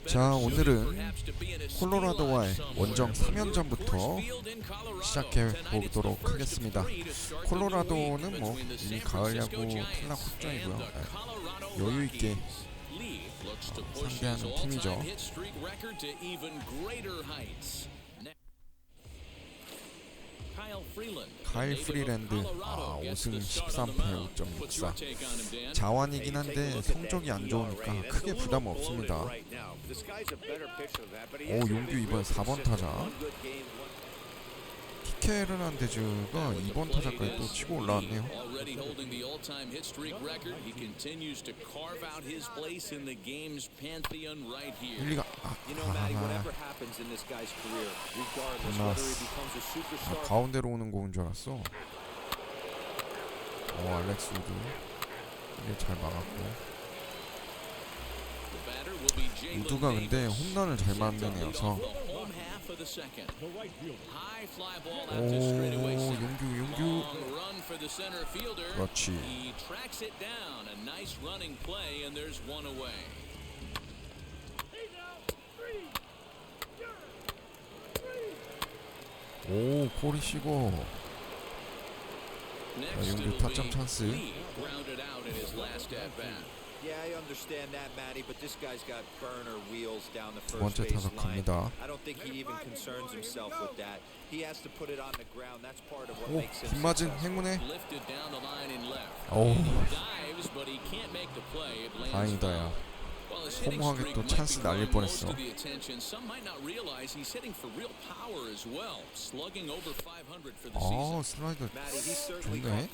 자, 오늘은 콜로라도와의 원정 3연전부터 시작해 보도록 하겠습니다. 콜로라도는 뭐 이미 가을 야구 탈락 확정이고요. 여유 있게 상대하는 팀이죠. 카일 프리랜드 5승 13패 5.64. 자완이긴 한데 성적이 안 좋으니까 크게 부담 없습니다. 용규 이번 4번 타자. 키케 헤르난데즈가 2번 타자까지 또 치고 올라왔네요. 일리가 가운데로 오는 공인 줄 알았어. 알렉스 우드 이게 잘 막았고, 우드가 근데 홈런을 잘 맞는 애여서. 용규 그렇지. 코리 시고. 자, 용규 타점 찬스. 두 번째 타석 갑니다. 빗맞은 행운에. 다행이다. 야, 허무하게 또 찬스 날릴 뻔했어. 슬라이더 좋네.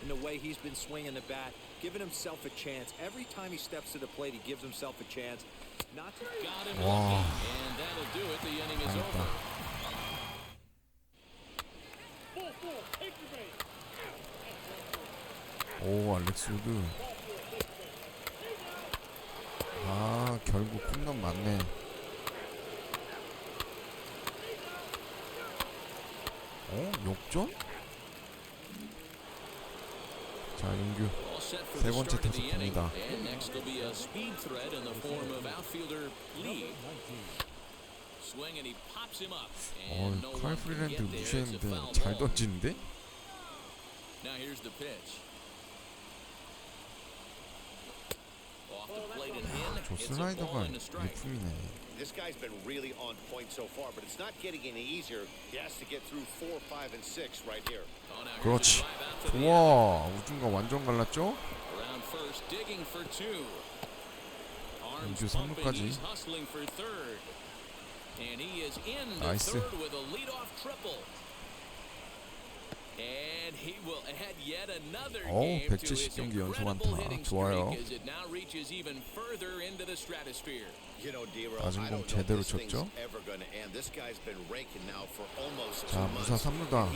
In the way he's been swinging the bat, giving himself a chance. Every time he steps to the plate, he gives himself a chance. Not to got him looking, and that'll do it. The inning is over. 알렉스 우드. 결국 홈런 맞네. 역전? 자, 용규 세 번째 타석 갑니다. 카일 프리랜드 무시했는데 잘 던지는데? 저 슬라이더가 일품이네. This guy's been really on point so far, but it's not getting any easier. He has to get through 4, 5, and 6 right here. 그렇지. 우와, 우중과 완전 갈랐죠? 우주 3루까지. 나이스. 170경기 연속 안타. 좋아요. 낮은 공 제대로 쳤죠? 자, 무사 3루다.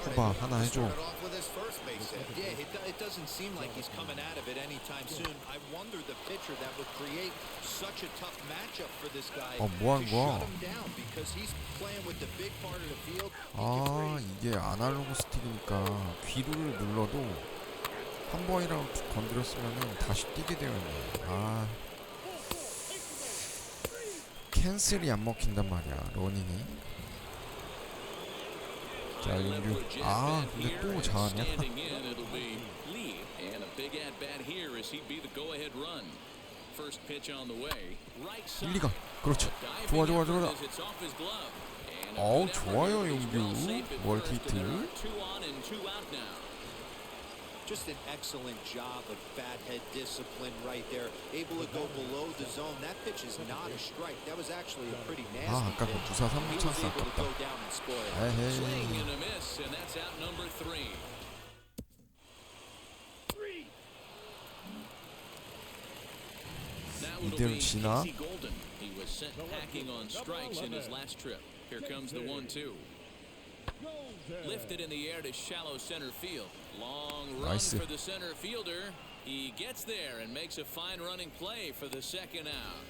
후바 하나 해줘. 뭐하는 거야? 이게 아날로그 스틱이니까 귀를 눌러도 한 번이라도 툭 건드렸으면 다시 뛰게 되어 있네. 캔슬이 안 먹힌단 말이야, 러닝이. 자, 용규. 근데 또 잘하냐? 일리가. 그렇죠. 좋아. 좋아요, 용규. 멀티 히트. Just an excellent job of bat head discipline right there. Able to go below the zone. That pitch is not a strike. That was actually a pretty nasty 아까 그 무사 3루 찬스 아깝다. Swing and a miss, and that's out number 3. 이대로 지나? He was sent packing on strikes in his last trip. Here comes the 1-2. Lifted in the air to shallow center field. Long run for the center fielder. He gets there and makes a fine running play for the second out.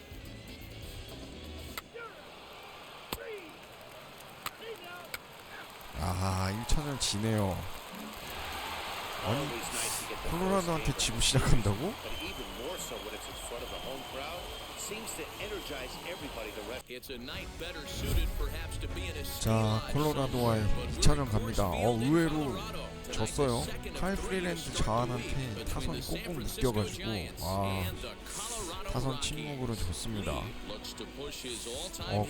1차전 지네요. 아니 콜로라도한테 지고 시작한다고? But even more so when it's in front of the home crowd, seems to energize everybody the rest. It's a night better suited perhaps to be in a 자, 콜로라도와의 2차전 갑니다. 의외로 졌어요. 카일 프리랜드 자완한테 타선이 꽁꽁 묶여가지고 타선 침묵으로 졌습니다.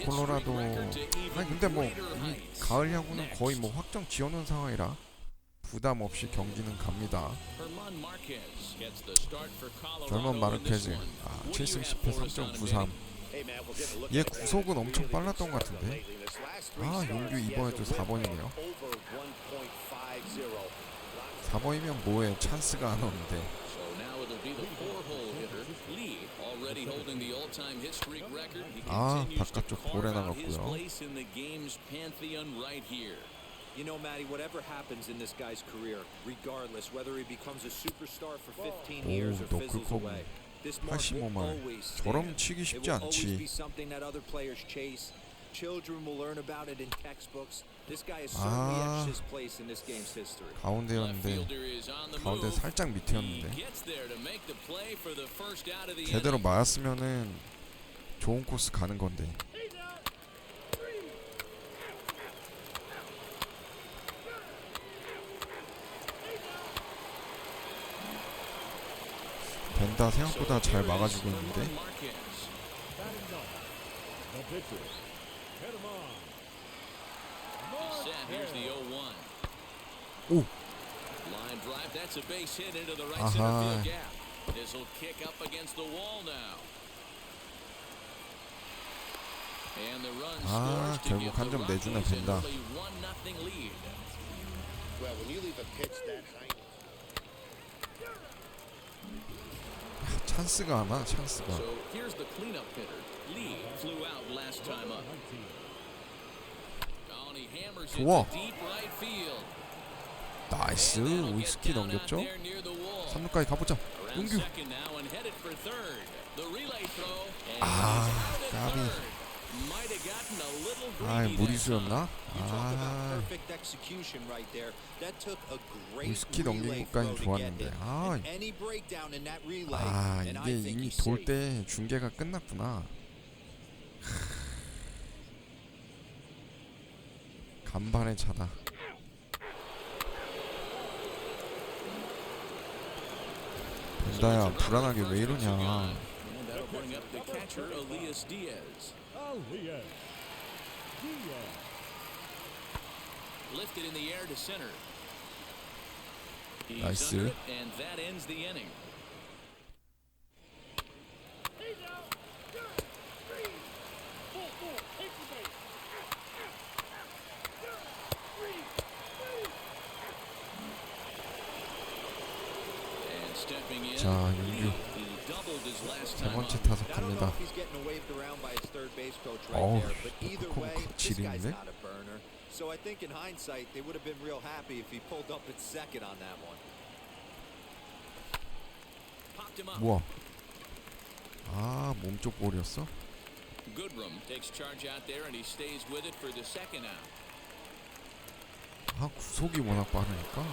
콜로라도 아니 근데 뭐 이 가을 야구는 거의 뭐 확정 지어놓은 상황이라 부담 없이 경기는 갑니다. 젊은 마르케즈 7승 10패 3.93. 얘 구속은 엄청 빨랐던 것 같은데. 용규 이번에도 4번이네요. 4번이면 뭐해, 찬스가 안 오는데. 바깥쪽 볼에 나갔고요. You know, Matty, whatever happens in this guy's career, regardless whether he becomes a superstar for 15 years or fizzles away, this mark will always 저럼 치기 it 쉽지 will always be 않지. something that other players chase. Children will learn about it in textbooks. This guy has certainly etched his place in this game's history. 가운데였는데 가운데 살짝 밑이었는데 제대로 맞았으면은 좋은 코스 가는 건데. 벤다 생각보다 잘 막아주고 있는데. 오. 아하. 결국 한 점 내주네 벤다. Well, when you leave a pitch that high. 찬스가 안 와, 찬스가. 좋아. 나이스. 위스키 넘겼죠? 3루까지 가보자. 용규. 까비. 무리수였나? 위스키 넘긴 것까지 좋았는데. 이게 이미 돌 때 중계가 끝났구나. 간발의 차다. 벤다야, 불안하게 왜 이러냐. 나이스. 자, 용규 세 번째 타석 갑니다. 콩 지리는데? So I think in hindsight they would have been real happy if he pulled up at second on that one. 뭐야? 몸쪽 볼이었어? Goodrum takes charge out there and he stays with it for the second out. 구속이 워낙 빠르니까.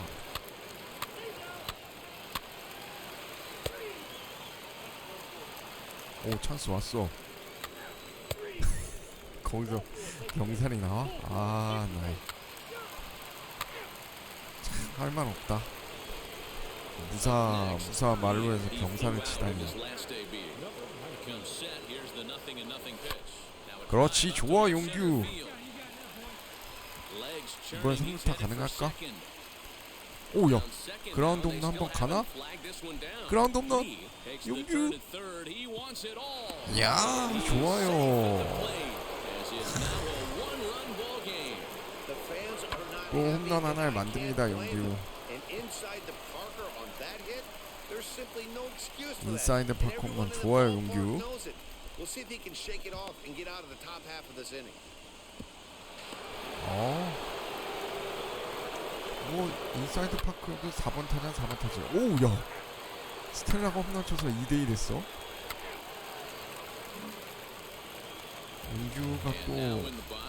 오, 찬스 왔어. 거기서 병살이 나와? 나이. 참, 할 말 없다. 무사 말로해서 병살을 치다니. 그렇지, 좋아, 용규. 이번에 3루타 가능할까? 오야, 그라운드 홈런 한번 가나? 그라운드 홈런 용규. 야, 좋아요. 또 홈런 하나를 만듭니다, 용규. 인사이드 파크 홈런 좋아요, 용규. 인사이드 파크도 4번 타자 4번 타자. 오야, 스텔라가 홈런 쳐서 2대2 됐어. 용규가 또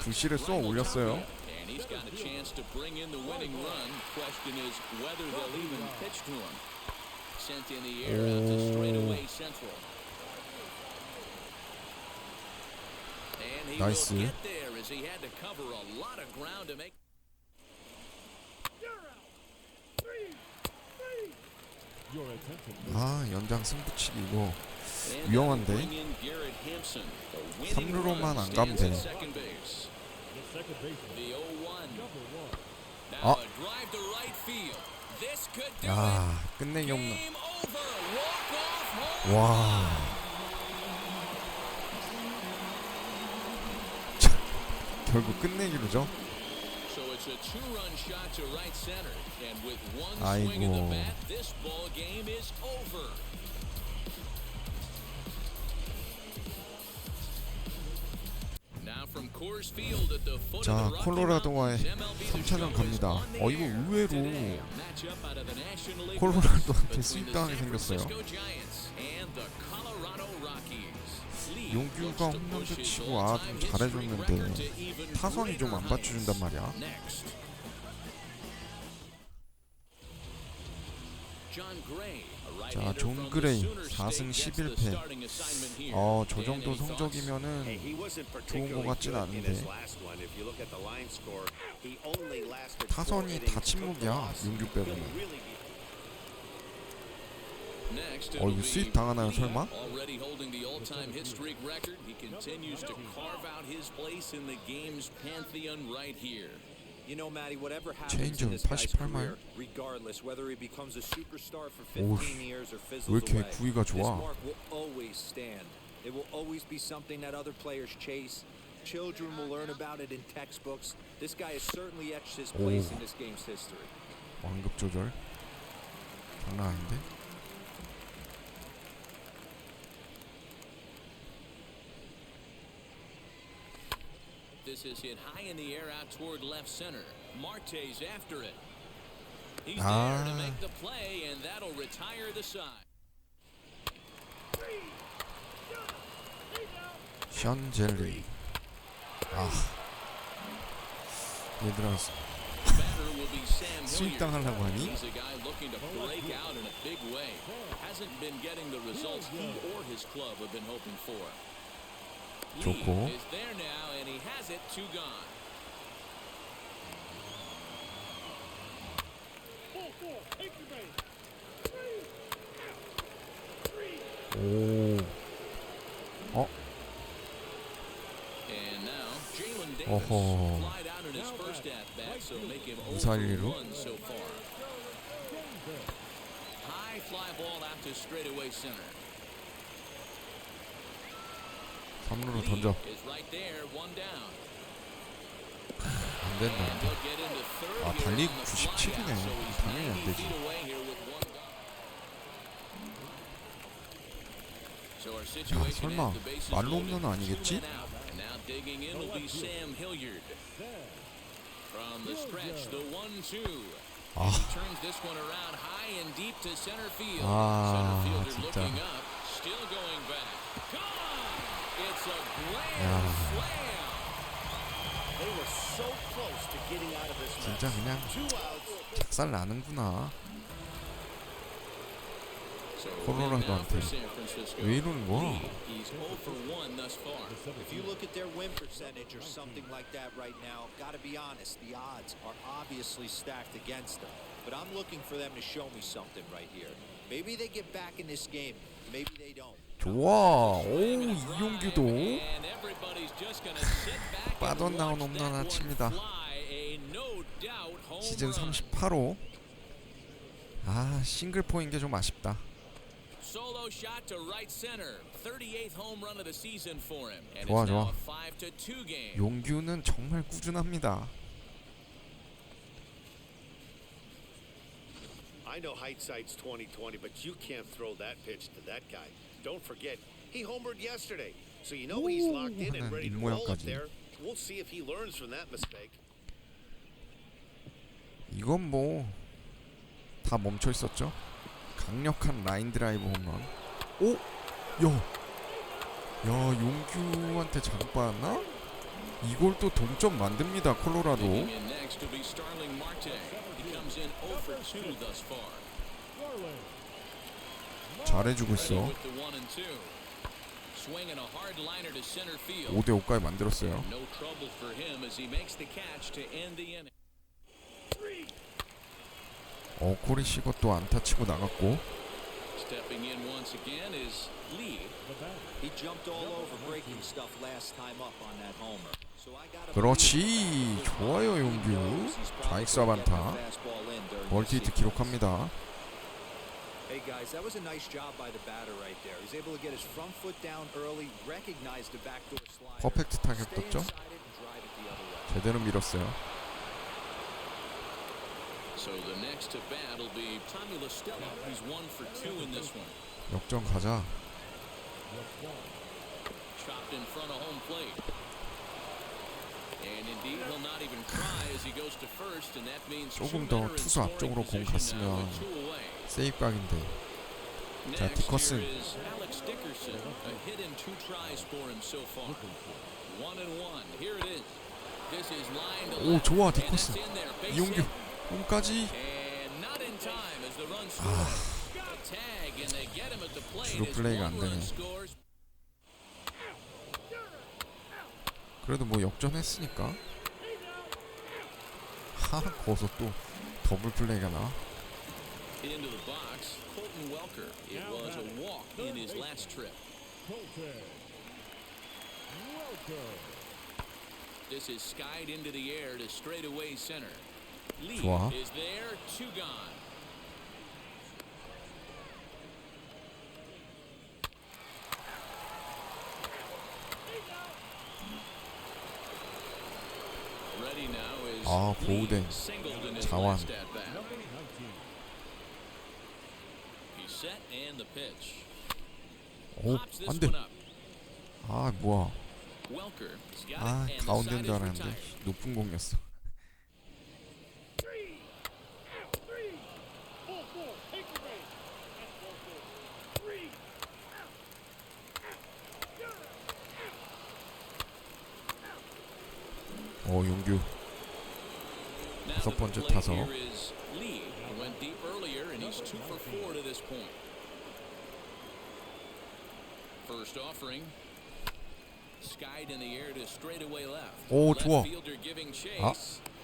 불씨를 쏘아 올렸어요. And he's got a chance to bring in the winning run. Question is whether they'll even pitch to him. Sent in the air out to straightaway central. And he Nice. will get there as he had to cover a lot of ground to make. 아, 연장 승부치기 이거 위험한데. 3루로만 안 가면 돼. 아, 야, 끝내기 없는. 와, 자, 결국 끝내기로죠. 아이고. 자, 콜로라도와의 3차전 갑니다. 이거 의외로 콜로라도한테 스윗당하게 생겼어요. 용규가 홈런도 치고 좀 잘해줬는데 타선이 좀 안 받쳐준단 말이야. 자, 존 그레이 4승 11패. 저 정도 성적이면은 좋은 것 같진 않은데 타선이 다 침묵이야. 용규 빼고는. 이거 스윗 당하나요 설마? You know, Matty, whatever happens 체인지 in this guy's 88마일. career, regardless whether he becomes a superstar for 오우, 15 years or 왜 fizzles 이렇게 away, 구위가 this 좋아? mark will always stand. It will always be something that other players chase. Children will learn about it in textbooks. This guy has certainly etched his place in this game's history. 완급 조절 장난 아닌데? This is hit high in the air out toward left center. Marte's after it. He's Ah. there to make the play, and that'll retire the side. 션젤리. 얘들아 Batter will be Sam 스윗 Hilliard. 당하려고 하니? He's a guy looking to break out in a big way. Hasn't been getting the results he or his club have been hoping for. 좋고. Lee is there now, and he has it 2 gone. 오. And now Jalen Davis 어허. flied out in his first at bat, so make him 0 무사히로? for 1 so far. High fly ball out to straightaway center. 3루로 던져. Is right there, 1 down. 안 된다, 안 돼. They'll get into third here 달리기 on the 97이네. fly out, so he's 당연히 안 90 되지. feet away here with 1 gone. So our situation 설마 at the bases 말로 loaded, 홈런은 아니겠지? 2 men out. And now digging in will be Sam Hilliard. From the stretch, the 1-2. 아, He turns this one around high and deep to center field. 아, Center fielder 진짜. looking up, still going back. Gone! It's a grand 야, slam. They were so close to getting out of this mess. 진짜 그냥 2 outs. 작살 나는구나. So 콜로라도한테. San Francisco. 왜 이러는 거야? He's 0 for 1 thus far. If you look at their win percentage or something like that right now, gotta be honest, the odds are obviously stacked against them. But I'm looking for them to show me something right here. Maybe they get back in this game. Maybe they don't. 좋아. 오, 이용규도 And everybody's just gonna sit back and 빠져나온 watch 홈런 that 하나 one 칩니다. fly. A no doubt home 시즌 run. 38호. 싱글 포인 게 좀 아쉽다. Solo shot to right center. 38th home run of the season for him. And 좋아, it's now 좋아. a 5-2 game. 용규는 정말 꾸준합니다. I know hindsight's 20/20, but you can't throw that pitch to that guy. Don't forget, he homered yesterday, so you know he's locked in and ready to roll up 입모양까지. there. We'll see if he learns from that mistake. 이건 뭐 다 멈춰 있었죠. 강력한 라인 드라이브 홈런. 오, 야, 용규한테 자극 받았나? 이걸 또 동점 만듭니다. 콜로라도. Digging in next will be Starling Marte. He comes in 0 for 2 thus far. 잘해주고 Ready 있어. with the 1 and 2. Swinging a hard liner to center field. 5대5까지 만들었어요. No trouble for him as he makes the catch to end the inning. 코리 시거 또 안타 치고 나갔고. Stepping in once again is Lee. He jumped all over breaking stuff last time up on that homer. So I gotta 그렇지. 좋아요, 용규. 좌익수 반타. 멀티히트 기록합니다. Hey guys, that was a nice job by the batter right there. He's able to get his front foot down early, recognize the backdoor slider. 퍼펙트 타격 Stay 떴죠? inside it and drive it the other way. 제대로 밀었어요. So the next to bat will be Tommy La Stella. He's 1 for 2 in this one. 역전 가자. Chopped in front of home plate. And indeed, he'll not even try as he goes to first, and that means 조금 two 더 men are in 투수 scoring 앞쪽으로 공 position now 갔으면 with 2 away. 세이브 각인데. 자, Next 디커슨. here is Alex Dickerson. A hit and 2 tries for him so far. 1 and 1. Here it is. This is line to 오, left, 좋아, and that's 디커슨. in there. Base 이용규. hit. 홈까지. And not in time as the run scores. A tag and they get him at the plate 주로 as 플레이가 안 one run 되네. scores. 그래도 뭐 역전했으니까. 거기서 또 더블 플레이가 나. Into the box, Colton Welker. It was a walk in his last trip. This is skied into the air to straightaway center. Lee 좋아. is there, 2 gone. Ready now is 보우댕. Lee, singled in his 자완. last at bat. He's set and the pitch. 오, Pops this 안 돼. one up. 뭐야. Welker's got it, and the 가운데인 side 줄 is 알았는데 retired. 높은 공이었어. 용규 Now 다섯 the 번째 play 타석. here is Lee, who went deep earlier, and he's 2 for 4 to this point. First offering, skied in the air to straightaway left. 오, Left 좋아. fielder giving chase. 아.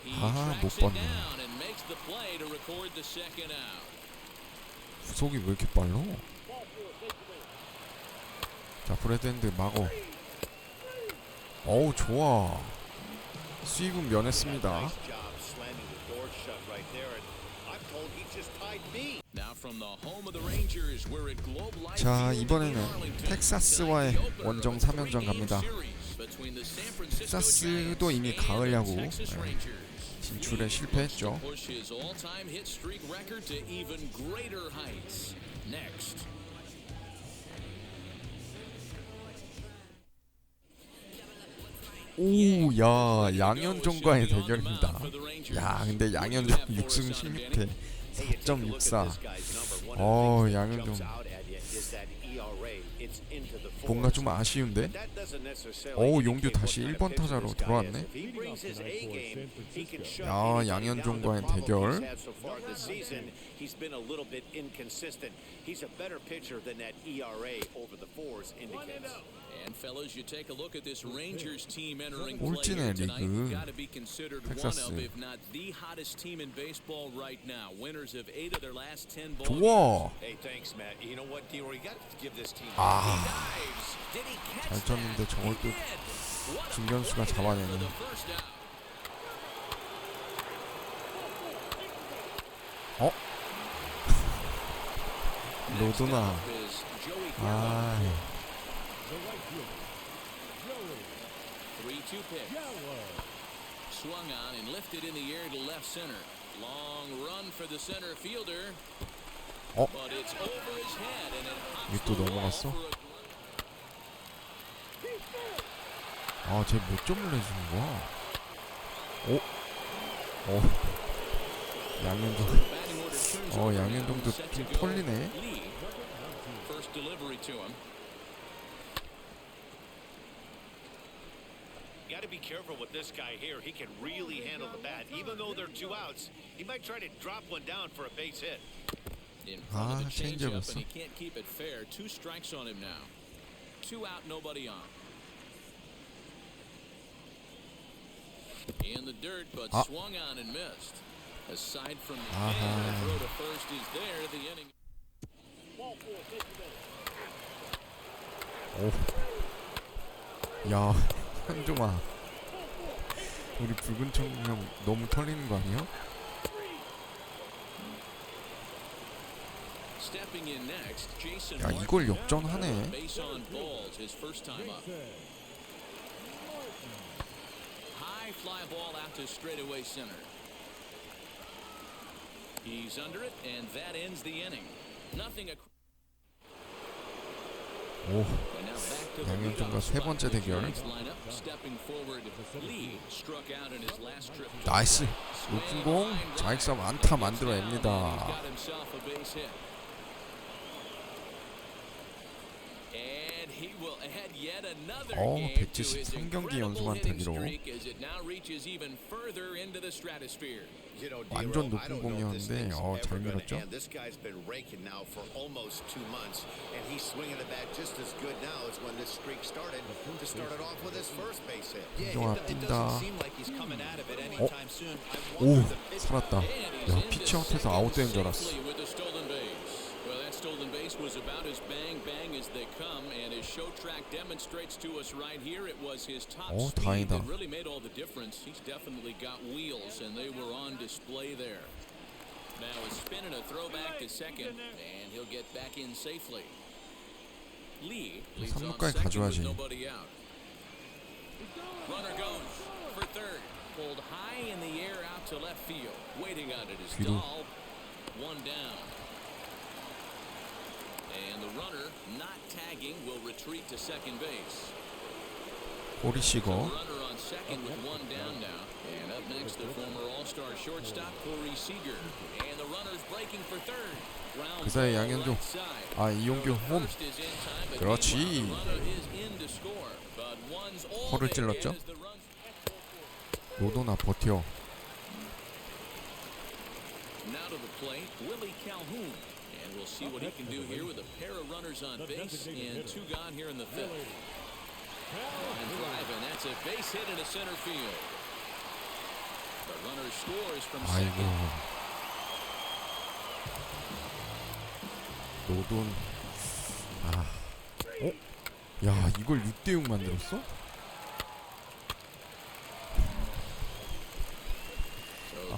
He 못 tracks it 봤네. down and makes the play to record the second out. 구속이 왜 이렇게 빨라? 자, 브래드핸드 마고. 좋아. 수입은 면했습니다. Nice job slamming the door shut right there, and I'm told he just tied me. Now from the home of the Rangers, we're at Globe Life 자, Field in 이번에는 Arlington. 텍사스와의 Tonight, the opener 원정 of a 3연전 3-game 갑니다. series between the San Francisco 텍사스도 Giants 이미 and 가을 the 야구 Texas Rangers. 진출에 Lee 실패했죠. looks to push his all-time hit streak record to even greater heights. Next. 야, 양현종과의 대결입니다. 야, 근데 양현종 6승 16패 4.64. 양현종 뭔가 좀 아쉬운데? 용규 다시 1번 타자로 돌아왔네. 야, 양현종과의 대결. He's been a little bit inconsistent. He's a better pitcher than that ERA over the fours indicates. And fellas, you take a look at this Rangers team entering 꼴찌네, play tonight. 리그. Got to be considered 텍사스. one of, if not the hottest team in baseball right now. Winners of 8 of their last 10 ball 좋아. Hey, thanks, Matt. You know what, D-Roy? You got to give this team. dives. Did he catch 잘 쳤는데 that? 저걸 또 He did. What a 중견수가 play 잡아내네. for the first out. 로드나. Is Joey Gallo. 3-2 pitch. Swung on and lifted in the air to left center. Long run for the center fielder. But it's over his head and it hops 이게 또 the wall 넘어갔어? for a 쟤 몇 점을 내주는 거야? 양현종. batting order turns over now. 양현종도 Set 좀 to go. 털리네. Lee. First delivery to him. to be careful with this guy here. He can really handle the bat. Even though they're 2 outs, he might try to drop one down for a base hit. In front of the changeup, and 체인지업이었어. he can't keep it fair. 2 strikes on him now. 2 out, nobody on. In the dirt, but swung on and missed. Aside from the throw to first is there. The inning. 오. 야, 현종아. 우리 붉은 청룡 너무 털리는 거 아니야? Stepping in next, Jason 야, 이걸 역전하네. Base on balls, his first time up. High fly ball out to straightaway center. He's under it, and that ends the inning. Nothing. 오, 양현종과 세 번째 대결. 나이스. 높은 공 자익삼 안타 만들어냅니다. 어, 173경기 연속 안타기로 완전 높은 공이었는데 잘 밀었죠. 현종아 뛴다. 오, 살았다. 야, 피치아웃해서 아웃된 줄 알았어. Stolen base was about as bang bang as they come, and his show track demonstrates to us right here it was his top speed that really made all the difference. He's definitely got wheels, and they were on display there. Now a spin and a throw back to second, and he'll get back in safely. Lee leads off second with nobody out. Runner goes for third, pulled high in the air out to left field. Waiting on it is Dahl. One down. And the runner not tagging will retreat to second base. 오리시거. Runner on second with one down now. And up next the former All-Star shortstop Corey Seager. And the runner's breaking for third. 그 사이 양현종. 아, 이용규 홈. 그렇지. 허를 찔렀죠? 노도나 버텨. Now to the plate, Willie Calhoun. And we'll see what he can do here with a pair of runners on base and 2 gone here in the 5th. Line drive, and that's a base hit into center field. The runner scores from second. 노돈. 아. 어? 야, 이걸 6대6 만들었어?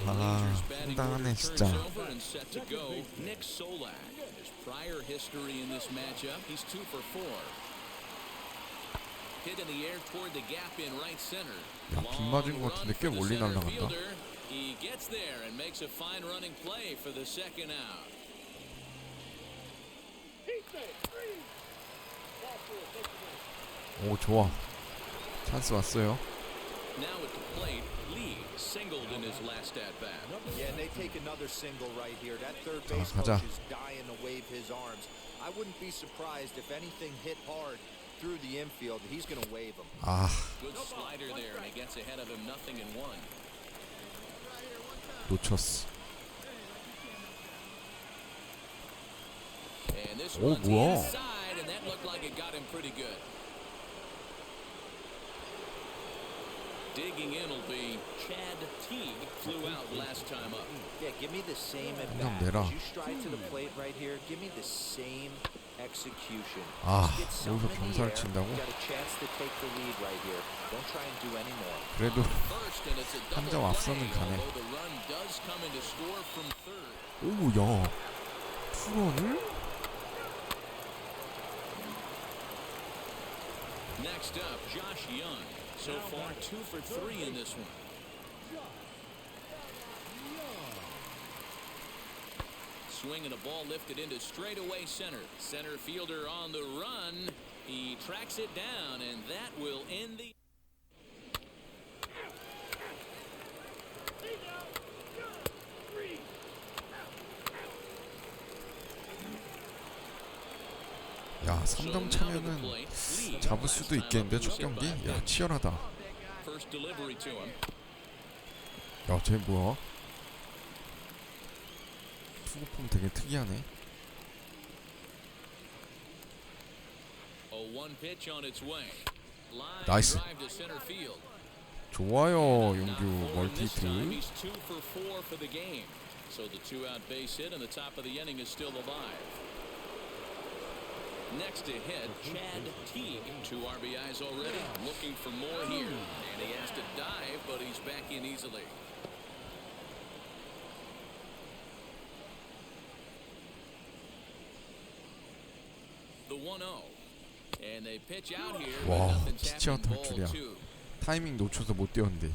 아, 상당하네 진짜. 야, 빗 맞은 것 같은데 꽤 멀리 날아간다. 오, 좋아. 찬스 왔어요. Now at the plate, Lee singled in his last at bat. Yeah, and they take another single right here. That third base coach is dying to wave his arms. I wouldn't be surprised if anything hit hard through the infield. He's going to wave him. 아. Good slider there, and he gets ahead of him, 0-1. 놓쳤어. And this 오, one's 뭐야? inside, and that looked like it got him pretty good. Digging in will be Chad Teague, flew out last time up. Yeah, give me the same at bat. As you stride to the plate right here, give me the same execution. 아, 여기서 경사를 친다고? Got a chance to take the lead right here. Don't try and do any more. 그래도 한 점 앞서는 가네. 오, 야, 투런을? Next up, Josh Young. So far, 2 for 3 in this one. Swinging a ball lifted into straightaway center. Center fielder on the run. He tracks it down, and that will end the. 야, 3점 차면은 잡을 수도 있겠는데 첫 경기? 야, 치열하다. first delivery to him. 야, 쟤 뭐야? 투구폼 되게 특이하네. A one pitch on its way. Line 나이스. drive to center field. 좋아요, Not 용규 for him this time. 멀티히트. He's 2 for 4 for the game. So the 2-out base hit and the top of the inning is still alive. Next to hit, Chad Teague. 2 RBIs already. Looking for more here. And he has to dive, but he's back in easily. The 1-0. And they pitch out here, but 와, nothing's 피치아웃 happening. 할 Ball 줄이야. 2. 타이밍 놓쳐서 못 뛰었는데.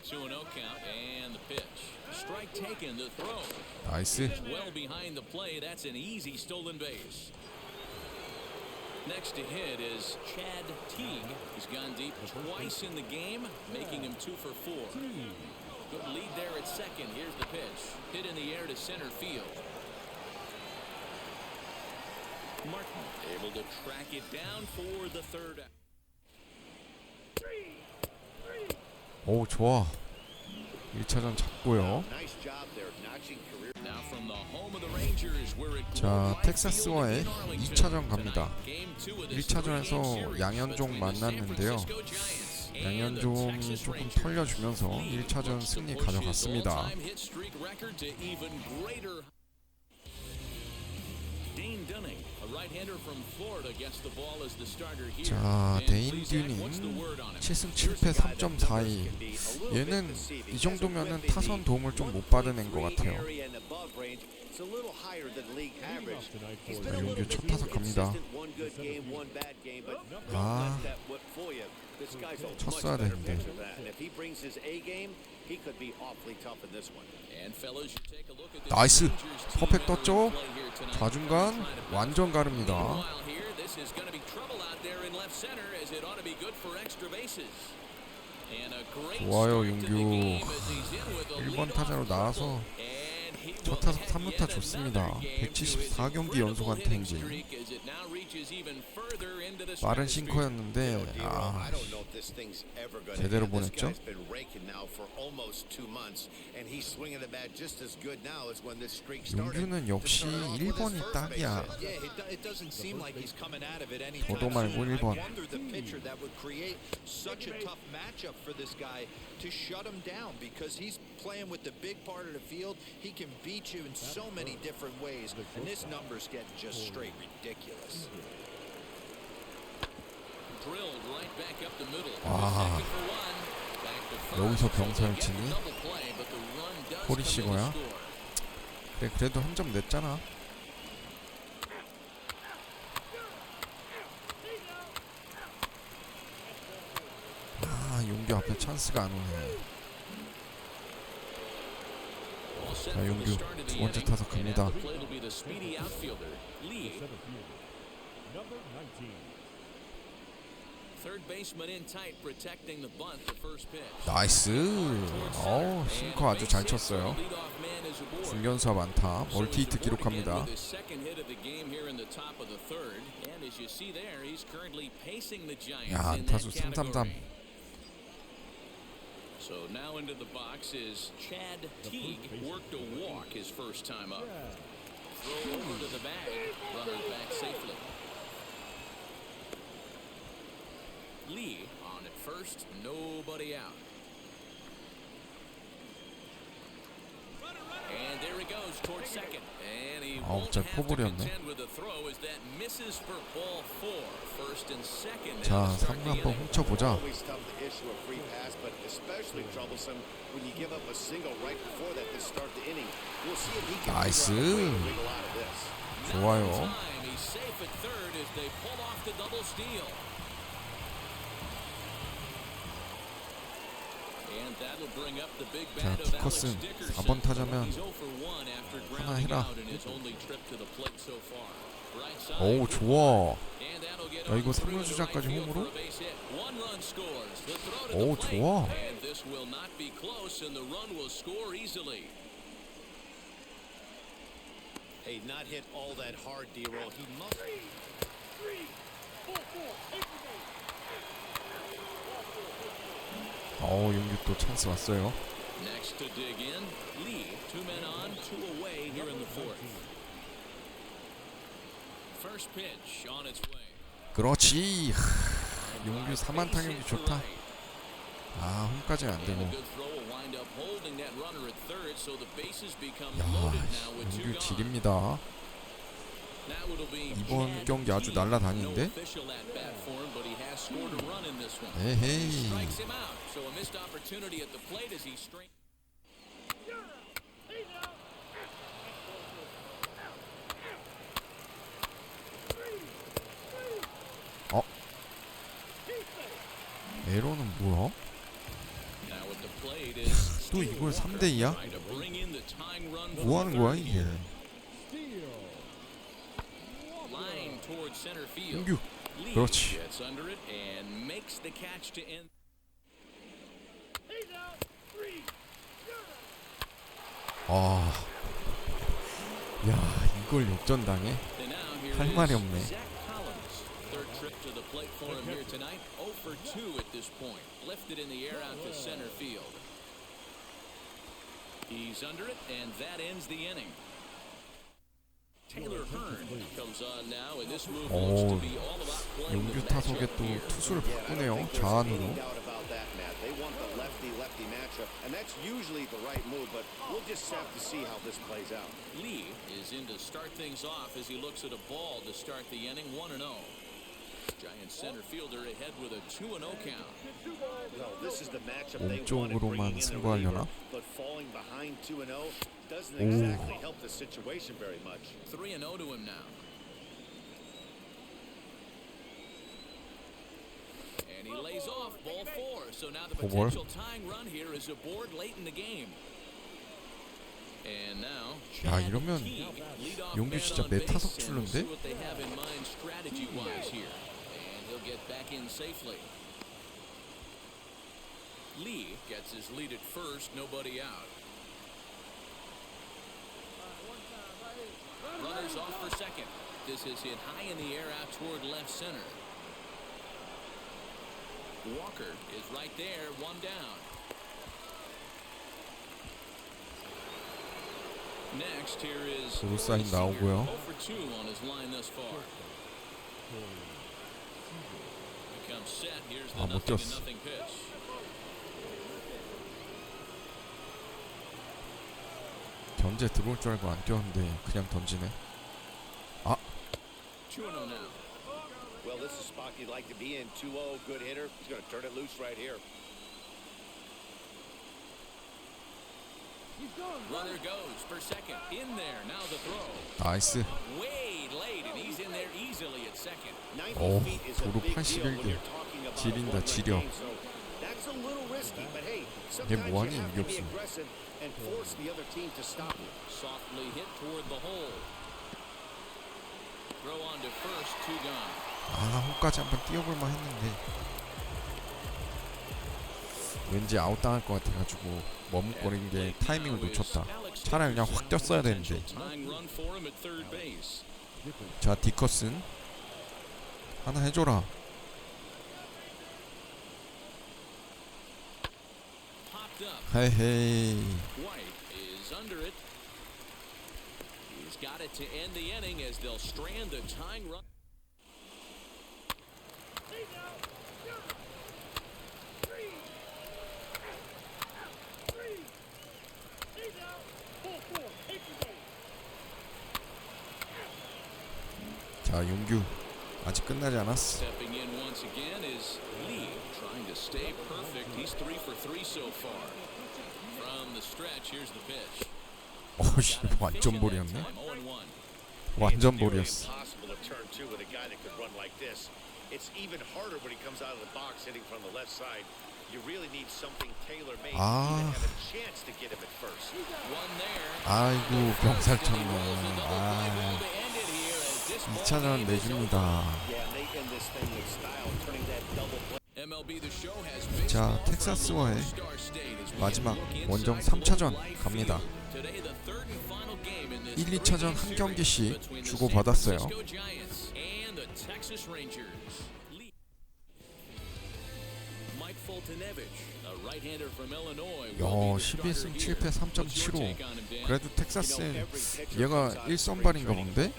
2-0 count and the pitch. Strike taken, the throw. 나이스. Well behind the play, that's an easy stolen base. Next to hit is Chad Teague. He's gone deep twice in the game, making him 2 for 4. Good lead there at second. Here's the pitch. Hit in the air to center field. Martin able to track it down for the third out. 오, 좋아. 1차전 잡고요. Nice job there, notching career. Now from the home of the Rangers, we're at 자, 텍사스와의 2차전 갑니다. 1차전에서 양현종 만났는데요. 양현종이 조금 털려주면서 1차전 승리 가져갔습니다. 자, 데인 듀닝 7승 7패 3.42. 얘는 이 정도면은 타선 도움을 좀 못 받은 애인 것 같아요. 자, 용규 첫 타석 갑니다. 아, 쳤어야 되는데. 나이스. 퍼펙트 떴죠? 좌중간 완전 가릅니다. 좋아요, 용규. 1번 타자로 나와서 첫 타석 3루타 좋습니다. 174경기 연속한 행진. 빠른 싱커였는데 제대로 보냈죠? 용규는 역시 1번이 딱이야. 저도 말고 1번. To shut him down because he's playing with the big part of the field. He can beat you in so many different ways, and this number's getting just straight ridiculous. Drilled right back up the middle. 와, Second for one. Back to first. 여기서 병사를 치니? Double play, but the run does 포리시거야? come in to score. 그래, 그래도 한 점 냈잖아. 아, 용규 앞에 찬스가 안 오네. 자, 용규 두 번째 타석 갑니다. 나이스. 싱커 아주 잘 쳤어요. 중견수 안타, 멀티히트 기록합니다. 야, 안타수 333. So now into the box is Chad Teague. Worked a walk his first time up. Throw over to the bag. Runner back safely. Lee on at first. Nobody out. And there he goes towards second. And he won't have to contend with the throw as that misses for ball 4. First and second. 자, 3루 한번 훔쳐보자. 나이스. 좋아요. 자, 투커슨 4번 타자면 하나 해라. 오, 좋아. 야, 이거 3루 주자까지 홈으로? 오, 좋아. 용규 또 찬스 왔어요. Next to dig in, Lee, 2 men on, 2 away here in the 4th. First pitch on its way. 그렇지. 용규 4만 타격이 좋다. 홈까지는 안 되고. 용규 질입니다. 이번 경기 아주 날라다니는데? 에헤이. 에러는 뭐야? 또 이걸 3대2야? 뭐하는 거야 이게? 용규 그렇지. 야 이걸 역전당해? 할 말이 없네. To the plate for him here tonight. 0 for 2 at this point. Lifted in the air out to center field. He's under it, and that ends the inning. Taylor Hearn comes on now, and this move looks to be all about playing 용규 타석에 또 투수를 바꾸네요. 좌안으로. They want the lefty-lefty matchup, and that's usually the right move, but we'll just have to see how this plays out. Lee is in to start things off as he looks at a ball to start the inning, 1-0. Giant center fielder ahead with a 2-0 count. Well, this is the matchup they want to bring 몸쪽으로만 in 승부하려나? but falling behind 2-0 doesn't exactly help the situation very much. 3-0 to him now. And he lays off ball 4. So now the potential tying run here is aboard late in the game. And now 야 이러면 용규 진짜 내 타석 출는데? Get back in safely. Lee gets his lead at first, nobody out. Runners off for second. This is hit high in the air out toward left center. Walker is right there, 1 down. Next here is 도루 사인 나오고요. 0 for 2 on his line thus far. 못 뛰었어. 견제 들어올 줄 알고 안 뛰었는데 그냥 던지네. Well, this is a spot you'd like to be in. 2-0, good hitter. He's going to turn it loose right here. Runner goes for second. In there. Now the throw. 나이스. Way late, and he's in there easily at second. 도루 81개. 지린다 지려. That's a little risky, but hey, 얘 sometimes 뭐하니 you have to be 유격수. aggressive and force the other team to stop you. Softly hit toward the hole. Throw on to first, 2 gone. 홈까지 한번 뛰어볼만 했는데 왠지 아웃당할 것 같아가지고 머뭇거린 게 타이밍을 놓쳤다. 차라리 그냥 확 뛰었어야 되는데. 자 디커슨 하나 해줘라. 헤헤이. Got it to end the inning as they'll strand the tying run. 자 용규 아직 끝나지 않았어. Stepping in once again is Lee, trying to stay perfect. He's 3 for 3 so far. From the stretch, here's the pitch. 어이씨 완전 볼이었네. 완전 볼이었어. 아이고 병살 쳤네. 2차전 내줍니다. 자 텍사스와의 마지막 원정 3차전 갑니다. 1, 2차전 한 경기씩 주고받았어요. and the Texas Rangers. Mike Fultonevich, a right-hander from Illinois. 야, 12승 7패 3.75. 그래도 텍사스에 얘가 1선발인가 본데?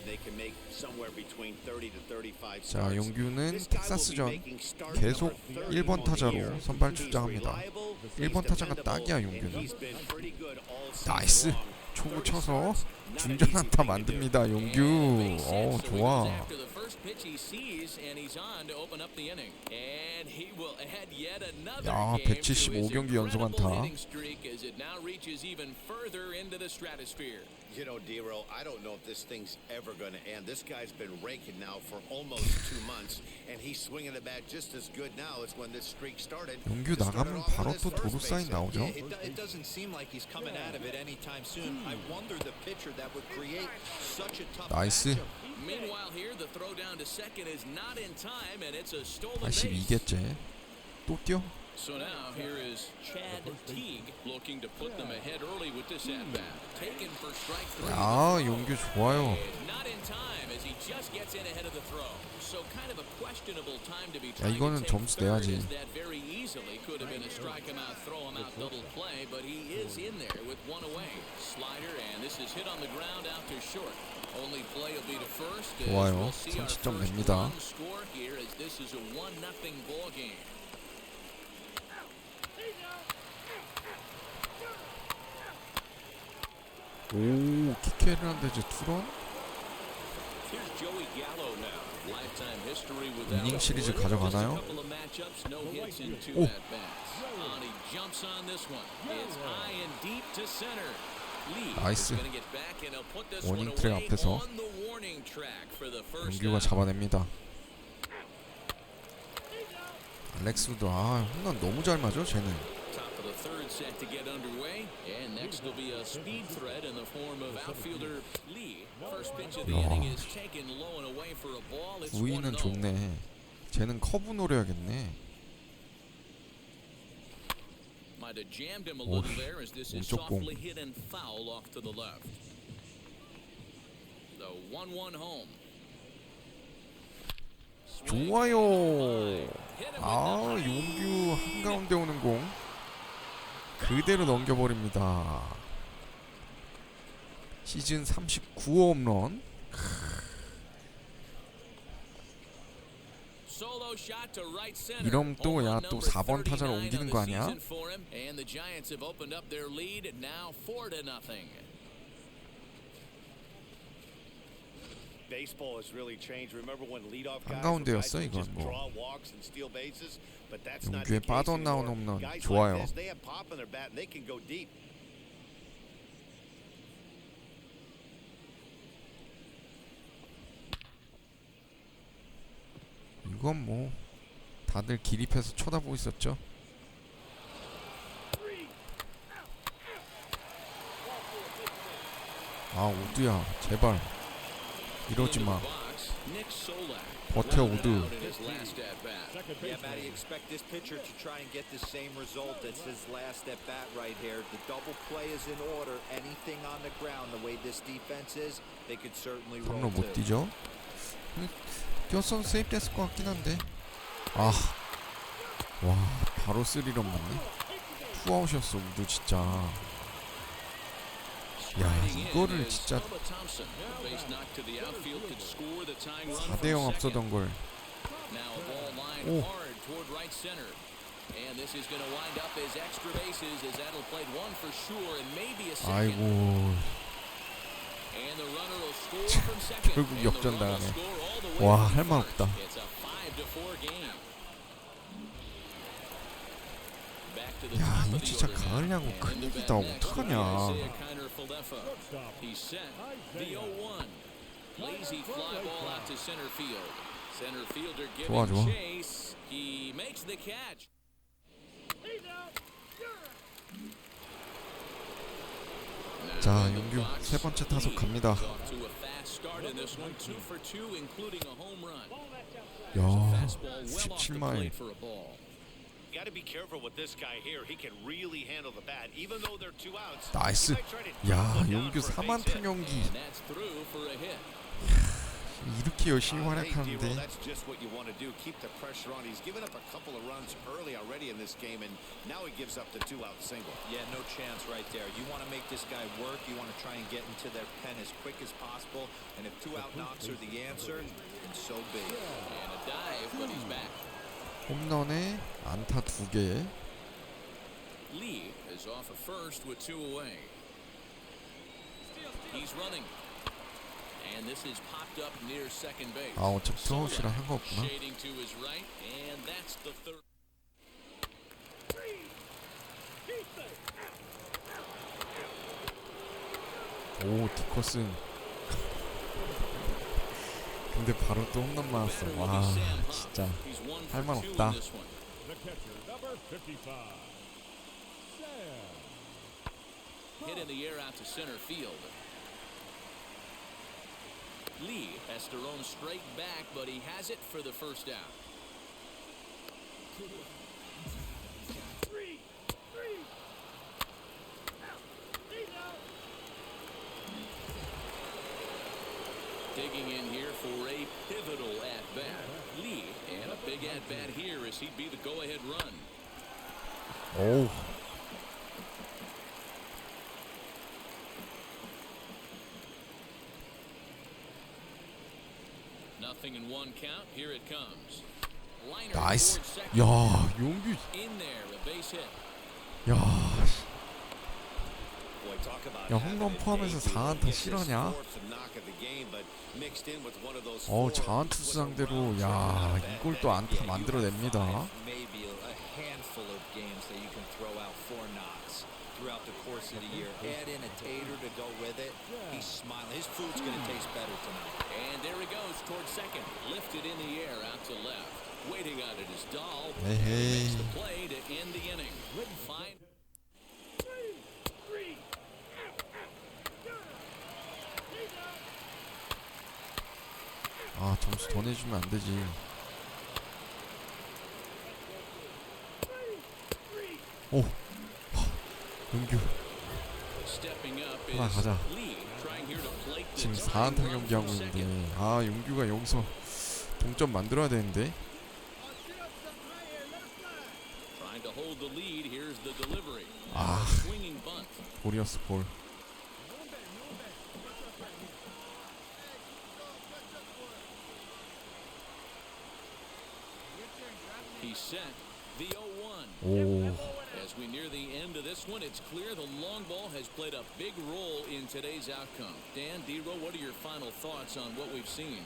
자, 용규는 텍사스전 계속 1번 타자로 선발 출장합니다. 1번 타자가 딱이야, 용규는. 나이스! 초구 쳐서 중전 안타 만듭니다, 용규. 좋아. 야, 175경기 연속 안타. You know, Dero, I don't know if this thing's ever going to end. This guy's been raking now for almost 2 months, and he's swinging the bat just as good now as when this streak started. 용규 나가면 바로 또 도루 사인 나오죠? It doesn't seem like he's coming out of it anytime soon. I wonder the pitcher that would create such a tough 나이스. Meanwhile here the throw down to second is not in time and it's a stolen base. 82개째. 또 뛰어? So now here is Chad Teague looking to put them ahead early with this at bat. Taken for strike 3. 야, 용규 좋아요. Not in time as he just gets in ahead of the throw. So kind of a questionable time to be 야, 이거는 점수 내야지. That very easily could have been a strike him out, throw him out double play, but he is in there with one away. Slider and this is hit on the ground out to short. Only play will be to first. 좋아요. 30점 냅니다. Score here as this is a 1-0 ball game. 오, 키케르난데 이제 투런? 이닝 시리즈 가져가나요? 오! 나이스. 워닝 트랙 앞에서 용규가 잡아냅니다. 알렉스도 홈런 너무 잘 맞아 쟤는. Set to get underway, and next will be a speed threat in the form of outfielder Lee. First pitch of the inning is taken low and away for a ball. It's 9위는 좋네. 쟤는 커브 노려야겠네. Might have jammed him a little there as this is softly hit and foul off to the left. The 1-1 home. 좋아요. 용규 한가운데 오는 공 그대로 넘겨버립니다. 시즌 39호 홈런. 이러면 또 4번 타자로 옮기는 거 아니야? 한가운데였어 이건 뭐. 용규에 빠져나온 홈런 좋아요. 이건 뭐 다들 기립해서 쳐다보고 있었죠. 오두야 제발 이러지 마. 버텨 우두. Yeah, Matty, expect this pitcher to try and get the same result as his last at bat right here. The double play is in order. Anything on the ground, the way this defense is, they could certainly roll. 못 뛰죠? 뛰었어도 세이프 됐을 것 같긴 한데. 와, 바로 3런 맞네. 투아웃이었어 우두 진짜. 야, 이거를 진짜 4대0 앞서던 걸. 오. 아이고. 결국 역전당하네. 와, 할 말 없다. 야, 이거 진짜 가을 야구 큰일이다. 어떡하냐. 좋아. 자, 용규 세 번째 타석 갑니다. 야, 97마일. 나이스. 야, 용규 4만타 경기. 이렇게 열심히 Hey, D-Roll, 활약하는데 that's just what you want to do. Keep the pressure on. He's given up a couple of runs early already in this game, and now he gives up the 2-out single. Yeah, no chance right there. You want to make this guy work. You want to try and get into their pen as quick as possible. And if 2-out knocks are the answer, then so be it. And a dive, but he's back. 홈런에 안타 2개. Lee is off at first with 2 away. He's running. And this is popped up near second base. 아 어차피 투아웃이라 한 거 없구나. Shading to his right, and that's the third. 오 디커슨. 근데 바로 또 홈런 맞았어. 와 진짜 할 말 없다. Hit in the air out to center field. Lee has to roam straight back, but he has it for the first out. Digging in here for a pivotal at-bat. Lee, and a big at-bat here as he'd be the go-ahead run. 오. Nothing in one count. Here it comes. Liner 나이스. towards second. 야 용규. In there, a base hit. 야. Boy, talk about 야 홈런 포함해서 4안타 실화냐? 자완투수 상대로 야 이걸 또 안타 만들어냅니다. Maybe a handful of games that you can throw out 4 knocks throughout the course of the year. Add in a tater to go with it. He's smiling. His food's going to taste better tonight. And there he goes towards second. Lifted in the air out to left. Waiting out at his doll. 에헤이. Makes the play to end the inning. Fine. 아 점수 더 내주면 안 되지. 오. 용규. 하나 가자. 지금 4안타 경기 하고 있는데 아 용규가 여기서 동점 만들어야 되는데. 아 볼이었어 볼. He's set. The 0-1. 오. As we near the end of this one, it's clear the long ball has played a big role in today's outcome. Dan, D-Roll, what are your final thoughts on what we've seen?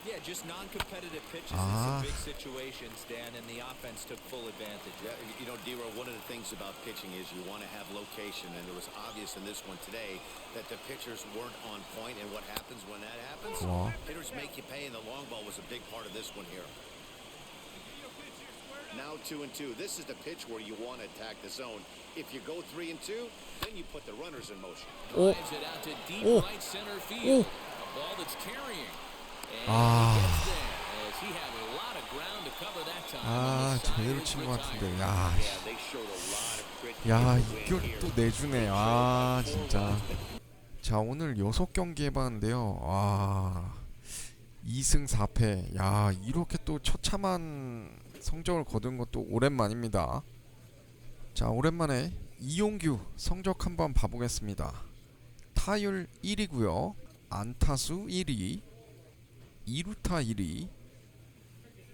Yeah, just non-competitive pitches in some big situations, Dan, and the offense took full advantage. Yeah, you know, D-Roll, one of the things about pitching is you want to have location, and it was obvious in this one today that the pitchers weren't on point, and what happens when that happens? Wow. Hitters make you pay, and the long ball was a big part of this one here. Now 2-2. This is the pitch where you want to attack the zone. If you go 3-2, then you put the runners in motion. Drives it out to deep right center field. A ball that's carrying. 아. As he had a lot of ground to cover that time. 아 제대로 친 것 같은데. 야 이걸 또 내주네. 아 진짜. 자 오늘 6경기 해봤는데요. 와 2승 4패. 야 이렇게 또 처참한 성적을 거둔 것도 오랜만입니다. 자 오랜만에 이용규 성적 한번 봐보겠습니다. 타율 1위고요. 안타수 1위, 2루타 1위,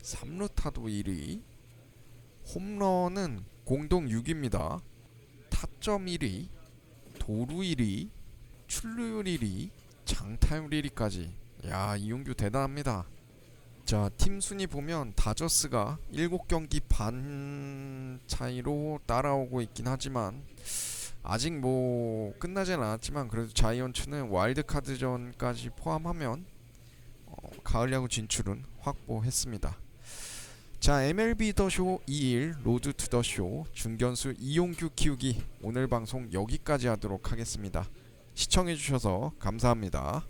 3루타도 1위, 홈런은 공동 6위입니다. 타점 1위, 도루 1위, 출루율 1위, 장타율 1위까지. 야 이용규 대단합니다. 자 팀 순위 보면 다저스가 7경기 반 차이로 따라오고 있긴 하지만 아직 뭐 끝나진 않았지만 그래도 자이언츠는 와일드카드전까지 포함하면 가을 야구 진출은 확보했습니다. 자 MLB 더쇼 2일 로드 투 더쇼 중견수 이용규 키우기 오늘 방송 여기까지 하도록 하겠습니다. 시청해주셔서 감사합니다.